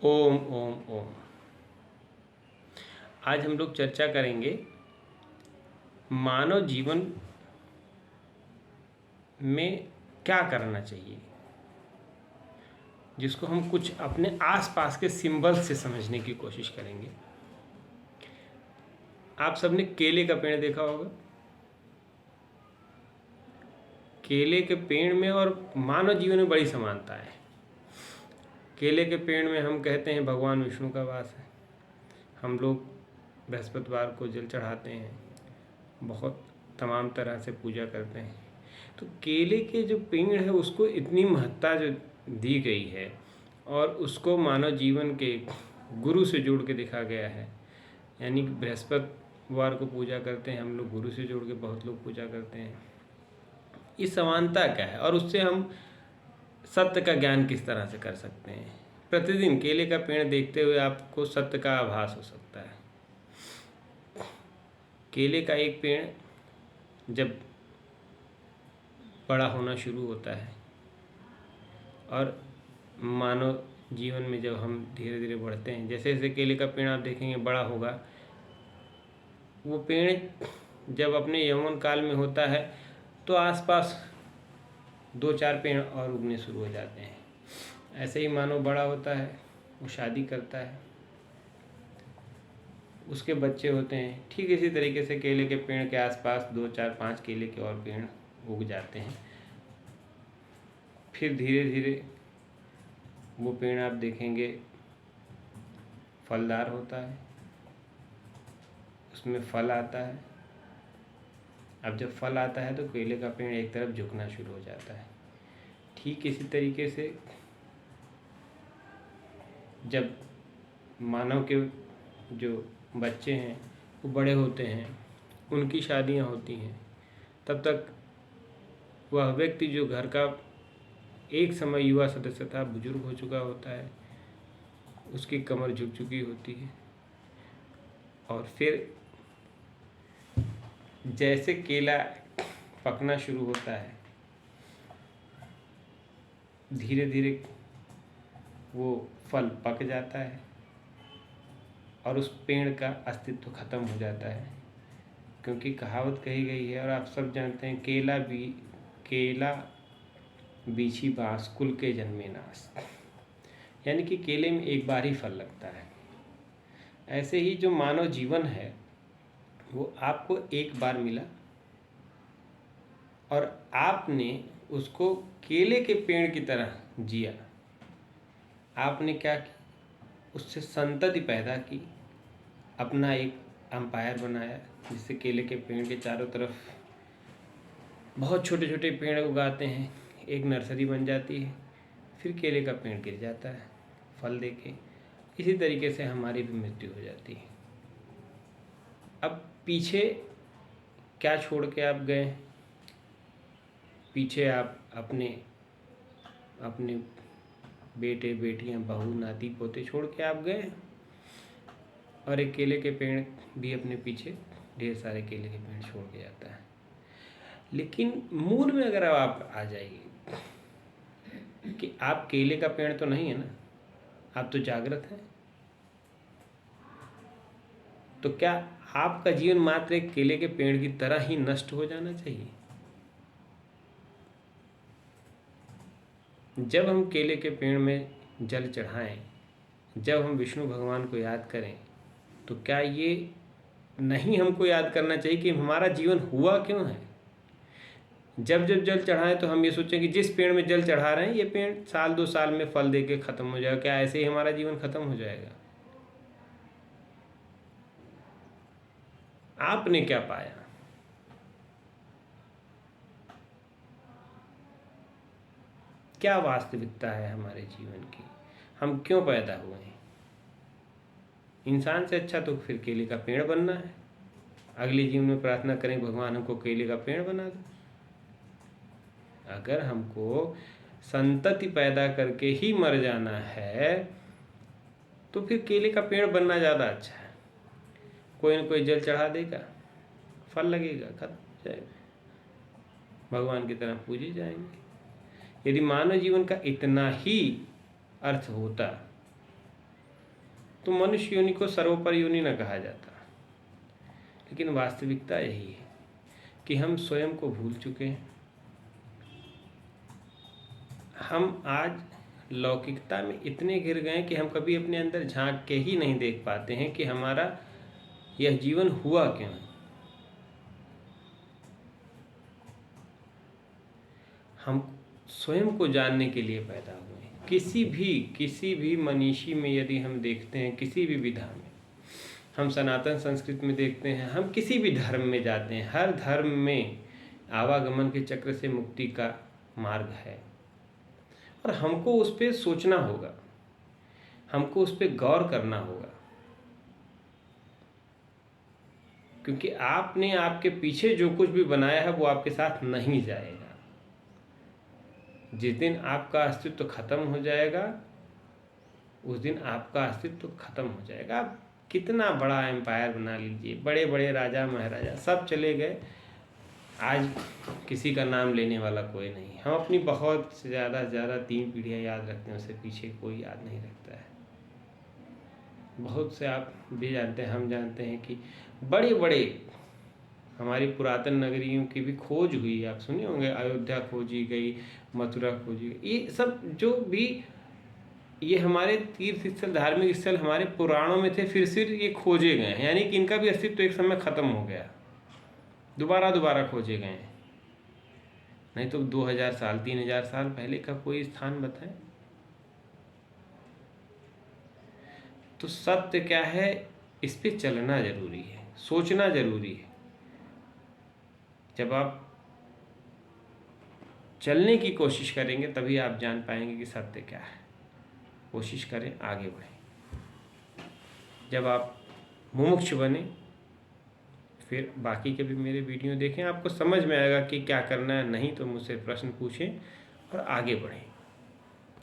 ओम ओम ओम। आज हम लोग चर्चा करेंगे मानव जीवन में क्या करना चाहिए, जिसको हम कुछ अपने आसपास के सिंबल से समझने की कोशिश करेंगे। आप सबने केले का पेड़ देखा होगा। केले के पेड़ में और मानव जीवन में बड़ी समानता है। केले के पेड़ में हम कहते हैं भगवान विष्णु का वास है। हम लोग बृहस्पतिवार को जल चढ़ाते हैं, बहुत तमाम तरह से पूजा करते हैं। तो केले के जो पेड़ है उसको इतनी महत्ता जो दी गई है और उसको मानव जीवन के गुरु से जोड़ के दिखा गया है। यानी कि बृहस्पतिवार को पूजा करते हैं हम लोग, गुरु से जोड़ के बहुत लोग पूजा करते हैं। ये समानता क्या है और उससे हम सत्य का ज्ञान किस तरह से कर सकते हैं। प्रतिदिन केले का पेड़ देखते हुए आपको सत्य का आभास हो सकता है। केले का एक पेड़ जब बड़ा होना शुरू होता है और मानव जीवन में जब हम धीरे धीरे बढ़ते हैं, जैसे जैसे केले का पेड़ आप देखेंगे बड़ा होगा, वो पेड़ जब अपने यौवन काल में होता है तो आसपास 2-4 पेड़ और उगने शुरू हो जाते हैं। ऐसे ही मानव बड़ा होता है, वो शादी करता है, उसके बच्चे होते हैं। ठीक इसी तरीके से केले के पेड़ के आसपास 2-4-5 केले के और पेड़ उग जाते हैं। फिर धीरे धीरे वो पेड़ आप देखेंगे फलदार होता है, उसमें फल आता है। अब जब फल आता है तो केले का पेड़ एक तरफ झुकना शुरू हो जाता है। ठीक इसी तरीके से जब मानव के जो बच्चे हैं वो बड़े होते हैं, उनकी शादियां होती हैं, तब तक वह व्यक्ति जो घर का एक समय युवा सदस्य था बुजुर्ग हो चुका होता है, उसकी कमर झुक चुकी होती है। और फिर जैसे केला पकना शुरू होता है, धीरे धीरे वो फल पक जाता है और उस पेड़ का अस्तित्व खत्म हो जाता है। क्योंकि कहावत कही गई है और आप सब जानते हैं, केला बीछी बाँस कुल के जन्मे नास। यानी कि केले में एक बार ही फल लगता है। ऐसे ही जो मानव जीवन है वो आपको एक बार मिला और आपने उसको केले के पेड़ की तरह जिया। आपने क्या किया, उससे संतति पैदा की, अपना एक एम्पायर बनाया, जिससे केले के पेड़ के चारों तरफ बहुत छोटे छोटे पेड़ उगाते हैं, एक नर्सरी बन जाती है। फिर केले का पेड़ गिर जाता है फल देके। इसी तरीके से हमारी भी मृत्यु हो जाती है। अब पीछे क्या छोड़ के आप गए? पीछे आप अपने अपने बेटे बेटियां, बहू, नाती पोते छोड़ के आप गए और एक केले के पेड़ भी अपने पीछे ढेर सारे केले के पेड़ छोड़ के जाता है। लेकिन मूल में अगर आप आ जाइए कि आप केले का पेड़ तो नहीं है ना, आप तो जागृत हैं। तो क्या आपका जीवन मात्र एक केले के पेड़ की तरह ही नष्ट हो जाना चाहिए? जब हम केले के पेड़ में जल चढ़ाएं, जब हम विष्णु भगवान को याद करें, तो क्या ये नहीं हमको याद करना चाहिए कि हमारा जीवन हुआ क्यों है? जब जब जल चढ़ाएं तो हम ये सोचें कि जिस पेड़ में जल चढ़ा रहे हैं ये पेड़ 1-2 साल में फल दे के ख़त्म हो जाएगा। क्या ऐसे ही हमारा जीवन ख़त्म हो जाएगा? आपने क्या पाया? क्या वास्तविकता है हमारे जीवन की? हम क्यों पैदा हुए हैं? इंसान से अच्छा तो फिर केले का पेड़ बनना है। अगले जीवन में प्रार्थना करें भगवान हमको केले का पेड़ बना दो। अगर हमको संतति पैदा करके ही मर जाना है तो फिर केले का पेड़ बनना ज़्यादा अच्छा है। कोई न कोई जल चढ़ा देगा, फल लगेगा, खत्म हो जाएगा, भगवान की तरह पूजे जाएंगे। यदि मानव जीवन का इतना ही अर्थ होता तो मनुष्य योनि को सर्वोपरि योनि न कहा जाता। लेकिन वास्तविकता यही है कि हम स्वयं को भूल चुके हैं। हम आज लौकिकता में इतने गिर गए कि हम कभी अपने अंदर झांक के ही नहीं देख पाते हैं कि हमारा यह जीवन हुआ क्यों है। हम स्वयं को जानने के लिए पैदा हुए हैं। किसी भी मनीषी में यदि हम देखते हैं, किसी भी विधा में, हम सनातन संस्कृति में देखते हैं, हम किसी भी धर्म में जाते हैं, हर धर्म में आवागमन के चक्र से मुक्ति का मार्ग है और हमको उस पर सोचना होगा, हमको उस पर गौर करना होगा। क्योंकि आपने आपके पीछे जो कुछ भी बनाया है वो आपके साथ नहीं जाएगा। जिस दिन आपका अस्तित्व खत्म हो जाएगा उस दिन आपका अस्तित्व खत्म हो जाएगा। आप कितना बड़ा एम्पायर बना लीजिए, बड़े बड़े राजा महाराजा सब चले गए, आज किसी का नाम लेने वाला कोई नहीं। हम अपनी बहुत से ज़्यादा 3 पीढ़ियाँ याद रखते हैं, उससे पीछे कोई याद नहीं रखता है। बहुत से आप भी जानते हैं, हम जानते हैं कि बड़े बड़े हमारी पुरातन नगरियों की भी खोज हुई। आप सुने होंगे, अयोध्या खोजी गई, मथुरा खोजी गई, ये सब जो भी ये हमारे तीर्थ स्थल, धार्मिक स्थल हमारे पुराणों में थे, फिर से ये खोजे गए हैं। यानी कि इनका भी अस्तित्व एक समय खत्म हो गया, दोबारा खोजे गए हैं। नहीं तो 2000 साल 3000 साल पहले का कोई स्थान बताएं। तो सत्य क्या है, इस पे चलना जरूरी है, सोचना जरूरी है। जब आप चलने की कोशिश करेंगे तभी आप जान पाएंगे कि सत्य क्या है। कोशिश करें, आगे बढ़ें। जब आप मुमुक्ष बने फिर बाकी के भी मेरे वीडियो देखें, आपको समझ में आएगा कि क्या करना है। नहीं तो मुझसे प्रश्न पूछें और आगे बढ़ें।